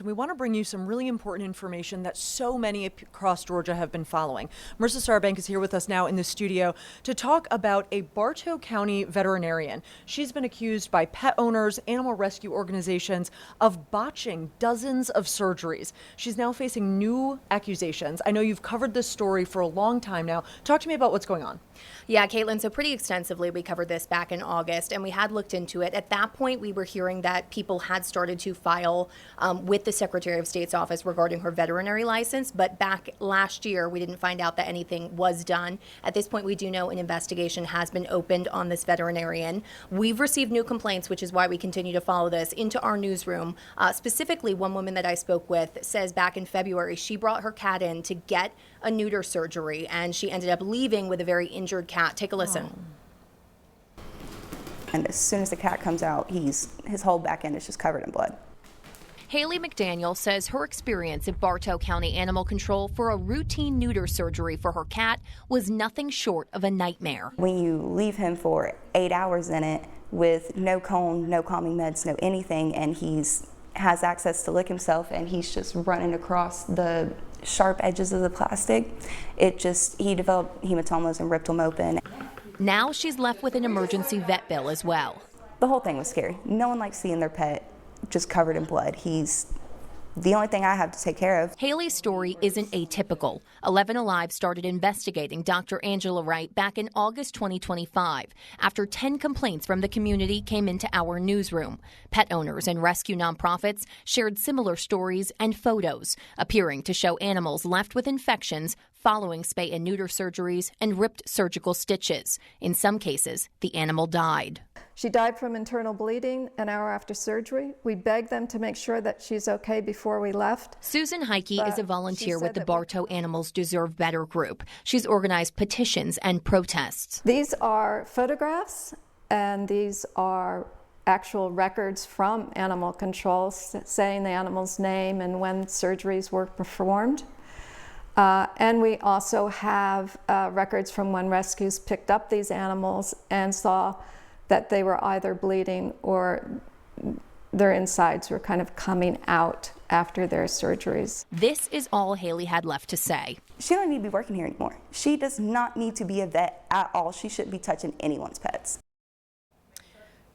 We want to bring you some really important information that so many across Georgia have been following. Marissa Sarbank is here with us now in the studio to talk about a Bartow County veterinarian. She's been accused by pet owners, animal rescue organizations of botching dozens of surgeries. She's now facing new accusations. I know you've covered this story for a long time now. Talk to me about what's going on. Yeah, Caitlin, so pretty extensively we covered this back in August, and we had looked into it. At that point, we were hearing that people had started to file with the Secretary of State's office regarding her veterinary license, but back last year, we didn't find out that anything was done. At this point, we do know an investigation has been opened on this veterinarian. We've received new complaints, which is why we continue to follow this, into our newsroom. Specifically, one woman that I spoke with says back in February, she brought her cat in to get a neuter surgery, and she ended up leaving with a very injured cat. Take a listen. Oh. And as soon as the cat comes out, his whole back end is just covered in blood. Haley McDaniel says her experience at Bartow County Animal Control for a routine neuter surgery for her cat was nothing short of a nightmare. When you leave him for 8 hours in it with no cone, no calming meds, no anything, and has access to lick himself, and he's just running across the sharp edges of the plastic, he developed hematomas and ripped them open. Now she's left with an emergency vet bill as well. The whole thing was scary. No one likes seeing their pet just covered in blood. He's the only thing I have to take care of. Haley's story isn't atypical. 11 Alive started investigating Dr. Angela Wright back in August 2025 after 10 complaints from the community came into our newsroom. Pet owners and rescue nonprofits shared similar stories and photos appearing to show animals left with infections following spay and neuter surgeries and ripped surgical stitches. In some cases, the animal died. She died from internal bleeding an hour after surgery. We begged them to make sure that she's okay before we left. Susan Heike is a volunteer with the Bartow Animals Deserve Better group. She's organized petitions and protests. These are photographs, and these are actual records from animal control saying the animal's name and when surgeries were performed. And we also have records from when rescues picked up these animals and saw that they were either bleeding or their insides were kind of coming out after their surgeries. This is all Haley had left to say. She don't need to be working here anymore. She does not need to be a vet at all. She shouldn't be touching anyone's pets.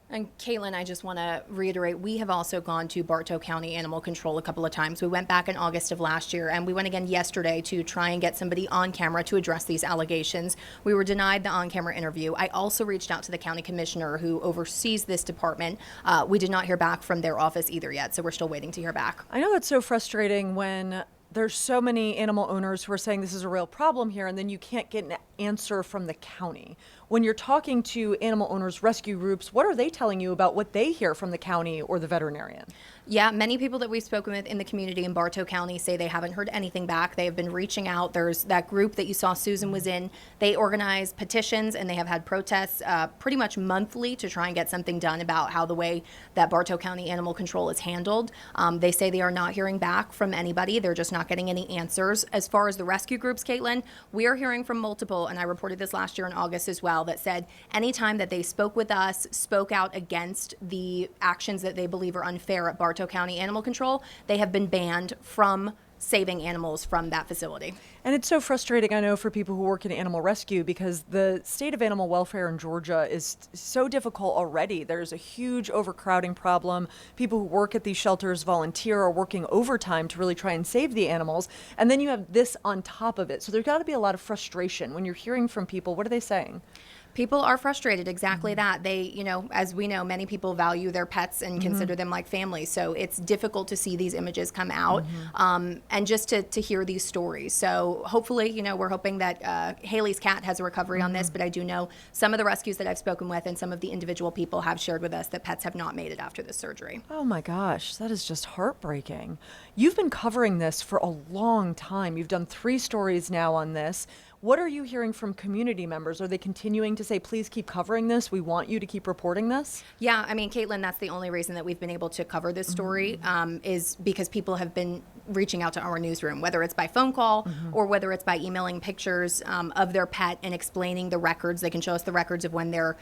And Caitlin, I just want to reiterate, we have also gone to Bartow County Animal Control a couple of times. We went back in August of last year, and we went again yesterday to try and get somebody on camera to address these allegations. We were denied the on-camera interview. I also reached out to the county commissioner who oversees this department. We did not hear back from their office either yet, so we're still waiting to hear back. I know that's so frustrating when there's so many animal owners who are saying this is a real problem here, and then you can't get an answer from the county. When you're talking to animal owners, rescue groups, what are they telling you about what they hear from the county or the veterinarian? Yeah, many people that we've spoken with in the community in Bartow County say they haven't heard anything back. They have been reaching out. There's that group that you saw Susan was in. They organize petitions and they have had protests pretty much monthly to try and get something done about how the way that Bartow County Animal Control is handled. They say they are not hearing back from anybody. They're just not getting any answers. As far as the rescue groups, Caitlin, we are hearing from multiple, and I reported this last year in August as well, that said anytime that they spoke with us, spoke out against the actions that they believe are unfair at Bartow County Animal Control, they have been banned from saving animals from that facility. And it's so frustrating, I know, for people who work in animal rescue, because the state of animal welfare in Georgia is so difficult already. There's a huge overcrowding problem. People who work at these shelters volunteer or working overtime to really try and save the animals. And then you have this on top of it. So there's got to be a lot of frustration when you're hearing from people. What are they saying? People are frustrated, exactly that. They, as we know, many people value their pets and consider them like family. So it's difficult to see these images come out and just to hear these stories. So hopefully, we're hoping that Haley's cat has a recovery on this, but I do know some of the rescues that I've spoken with and some of the individual people have shared with us that pets have not made it after this surgery. Oh my gosh, that is just heartbreaking. You've been covering this for a long time. You've done 3 stories now on this. What are you hearing from community members? Are they continuing to say, please keep covering this? We want you to keep reporting this? Yeah, I mean, Caitlin, that's the only reason that we've been able to cover this story is because people have been reaching out to our newsroom, whether it's by phone call or whether it's by emailing pictures of their pet and explaining the records. They can show us the records of when their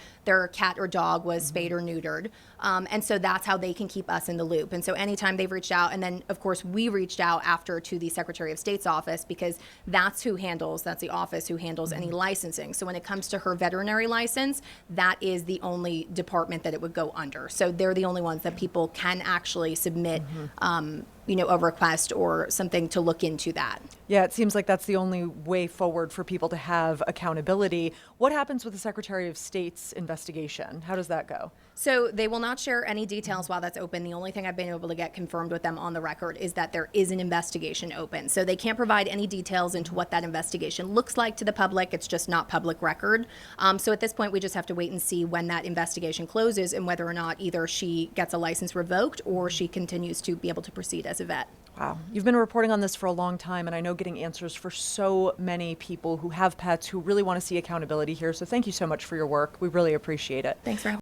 cat or dog was spayed or neutered. And so that's how they can keep us in the loop. And so anytime they've reached out, and then of course we reached out after to the Secretary of State's office, because that's the office who handles any licensing. So when it comes to her veterinary license, that is the only department that it would go under. So they're the only ones that people can actually submit a request or something to look into that. Yeah, it seems like that's the only way forward for people to have accountability. What happens with the Secretary of State's investigation? How does that go? So they will not share any details while that's open. The only thing I've been able to get confirmed with them on the record is that there is an investigation open. So they can't provide any details into what that investigation looks like to the public. It's just not public record. So at this point, we just have to wait and see when that investigation closes and whether or not either she gets a license revoked or she continues to be able to proceed as a vet. Wow. You've been reporting on this for a long time, and I know getting answers for so many people who have pets who really want to see accountability here. So thank you so much for your work. We really appreciate it. Thanks for having me.